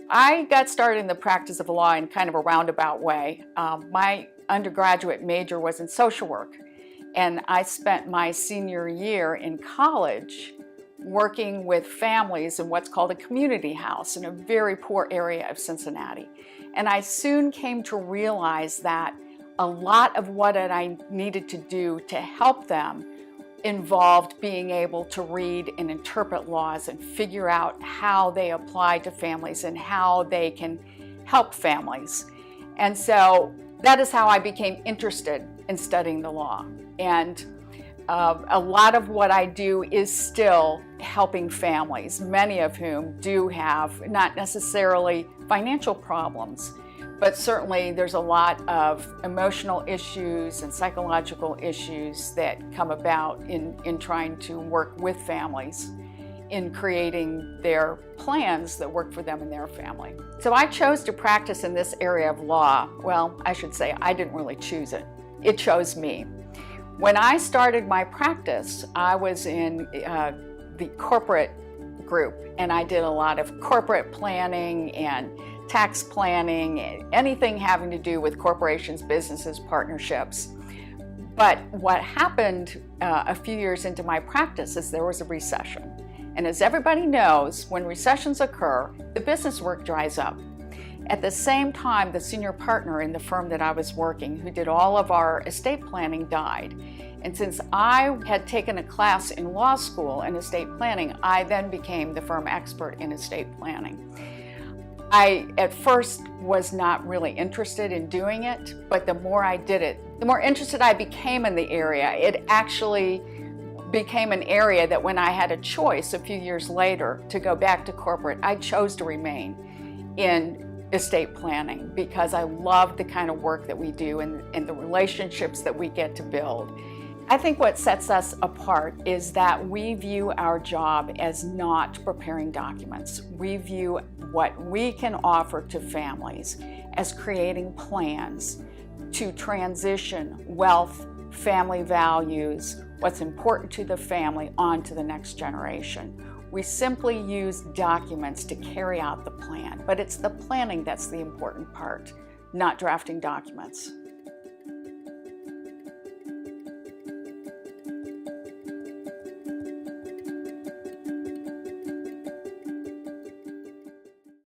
I got started in the practice of law in kind of a roundabout way. My undergraduate major was in social work, and I spent my senior year in college working with families in what's called a community house in a very poor area of Cincinnati. And I soon came to realize that a lot of what I needed to do to help them involved being able to read and interpret laws and figure out how they apply to families and how they can help families. And so that is how I became interested in studying the law. And a lot of what I do is still helping families, many of whom do have not necessarily financial problems, but certainly there's a lot of emotional issues and psychological issues that come about in trying to work with families in creating their plans that work for them and their family. So I chose to practice in this area of law. Well, I should say I didn't really choose it. It chose me. When I started my practice, I was in the corporate group, and I did a lot of corporate planning and tax planning, anything having to do with corporations, businesses, partnerships. But what happened a few years into my practice is there was a recession. And as everybody knows, when recessions occur, the business work dries up. At the same time, the senior partner in the firm that I was working, who did all of our estate planning, died. And since I had taken a class in law school in estate planning, I then became the firm expert in estate planning. I, at first, was not really interested in doing it, but the more I did it, the more interested I became in the area. It actually became an area that when I had a choice a few years later to go back to corporate, I chose to remain in estate planning because I love the kind of work that we do and the relationships that we get to build. I think what sets us apart is that we view our job as not preparing documents. We view what we can offer to families as creating plans to transition wealth, family values, what's important to the family onto the next generation. We simply use documents to carry out the plan, but it's the planning that's the important part, not drafting documents.